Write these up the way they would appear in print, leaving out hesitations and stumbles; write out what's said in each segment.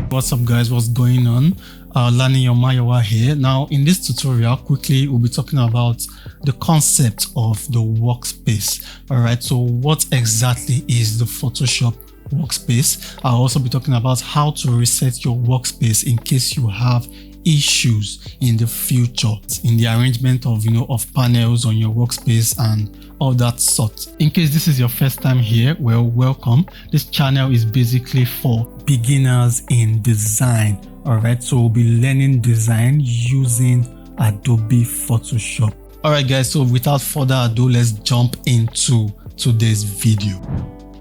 What's up guys, what's going on? Learning your Mayowa here. Now in this tutorial, quickly we'll be talking about the concept of the workspace. Alright, so what exactly is the Photoshop workspace? I'll also be talking about how to reset your workspace in case you have issues in the future in the arrangement of of panels on your workspace and all that sort. In case this is your first time here, well, welcome. This channel is basically for beginners in design. All right, so we'll be learning design using Adobe Photoshop. All right guys, so without further ado, let's jump into today's video.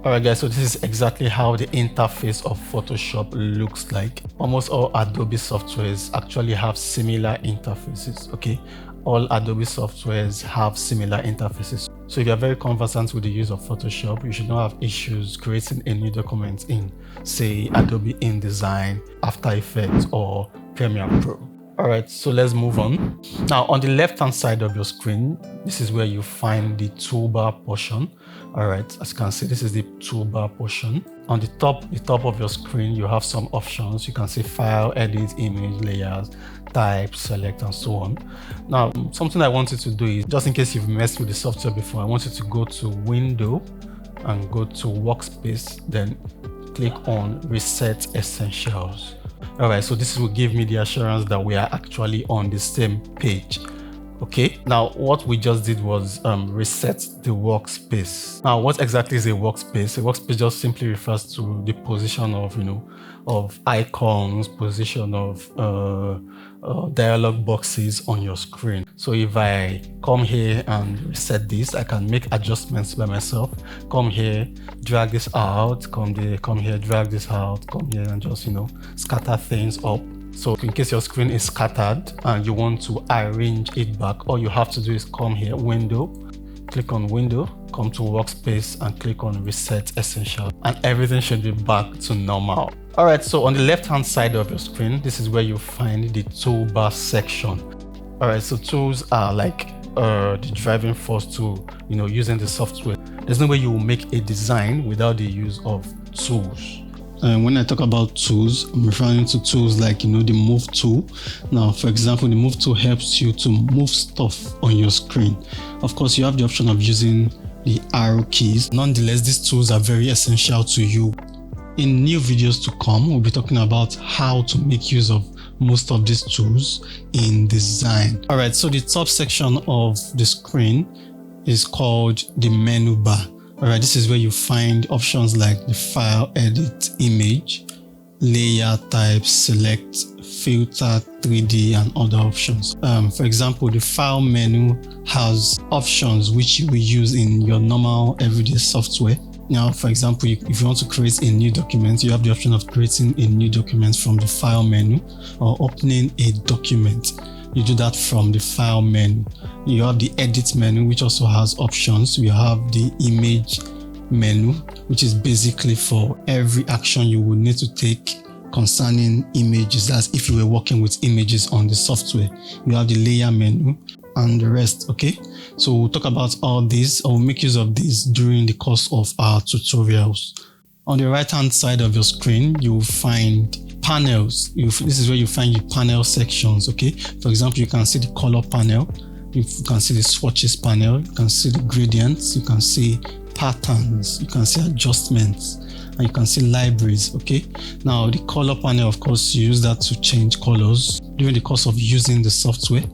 Alright guys, so this is exactly how the interface of Photoshop looks like. Almost all Adobe softwares actually have similar interfaces, okay? All Adobe softwares have similar interfaces. So if you're very conversant with the use of Photoshop, you should not have issues creating a new document in, say, Adobe InDesign, After Effects, or Premiere Pro. Alright, so let's move on. Now on the left hand side of your screen, this is where you find the toolbar portion. Alright, as you can see, this is the toolbar portion. On the top of your screen, you have some options. You can see file, edit, image, layers, type, select, and so on. Now, something I wanted to do is, just in case you've messed with the software before, I want you to go to Window and go to Workspace, then click on Reset Essentials. Alright, so this will give me the assurance that we are actually on the same page. Okay, now what we just did was reset the workspace. Now, what exactly is a workspace? A workspace just simply refers to the position of, of icons, position of dialog boxes on your screen. So if I come here and reset this, I can make adjustments by myself. Come here, drag this out, come here, drag this out, come here, and just, scatter things up. So in case your screen is scattered and you want to arrange it back, all you have to do is come here, Window, click on Window, come to Workspace and click on Reset Essential, and everything should be back to normal. Alright, so on the left hand side of your screen, this is where you find the toolbar section. Alright, so tools are like the driving force to using the software. There's no way you will make a design without the use of tools. When I talk about tools, I'm referring to tools like the move tool. Now, for example, the move tool helps you to move stuff on your screen. Of course, you have the option of using the arrow keys. Nonetheless, these tools are very essential to you. In new videos to come, we'll be talking about how to make use of most of these tools in design. All right, so the top section of the screen is called the menu bar. Alright, this is where you find options like the file, edit, image, layer, type, select, filter, 3D, and other options. For example, the file menu has options which you will use in your normal everyday software. Now, for example, if you want to create a new document, you have the option of creating a new document from the file menu or opening a document. You do that from the file menu. You have the edit menu, which also has options. We have the image menu, which is basically for every action you will need to take concerning images, as if you were working with images on the software. You have the layer menu and the rest. Okay, so we'll talk about all these, or we'll make use of these during the course of our tutorials. On the right hand side of your screen, you will find panels. This is where you find your panel sections. Okay, for example, you can see the color panel, you can see the swatches panel, you can see the gradients, you can see patterns, you can see adjustments, and you can see libraries. Okay, now the color panel, of course, you use that to change colors during the course of using the software.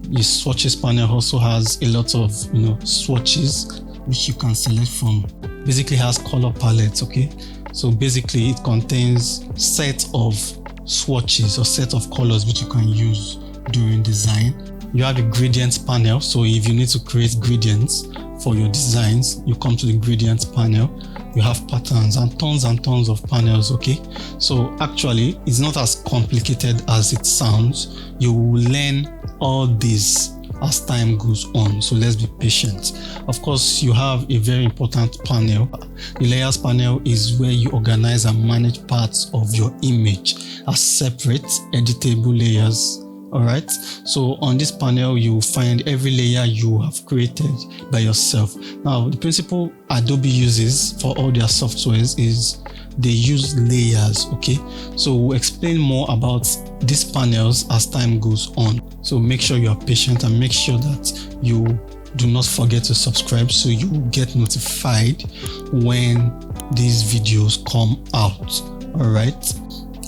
The swatches panel also has a lot of swatches which you can select from. Basically has color palettes. Okay, so basically it contains set of swatches or set of colors which you can use during design. You have the gradients panel, so if you need to create gradients for your designs, you come to the gradients panel. You have patterns and tons of panels. Okay, so actually it's not as complicated as it sounds. You will learn all these as time goes on, so let's be patient. Of course, you have a very important panel. The layers panel is where you organize and manage parts of your image as separate editable layers. All right, so on this panel you find every layer you have created by yourself. Now the principle Adobe uses for all their softwares is they use layers. Okay, so we'll explain more about these panels as time goes on, so make sure you are patient and make sure that you do not forget to subscribe so you will get notified when these videos come out.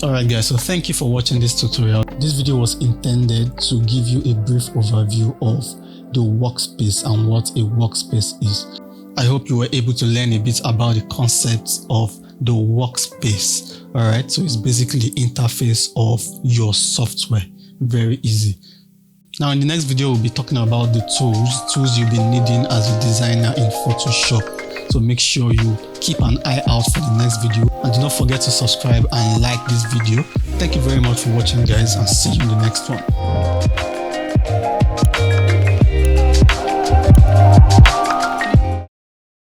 All right guys, so thank you for watching this tutorial. This video was intended to give you a brief overview of the workspace and what a workspace is. I hope you were able to learn a bit about the concepts of the workspace. All right, so it's basically the interface of your software. Very easy. Now in the next video we'll be talking about the tools you'll be needing as a designer in Photoshop. So make sure you keep an eye out for the next video, and do not forget to subscribe and like this video. Thank you very much for watching guys, and see you in the next one.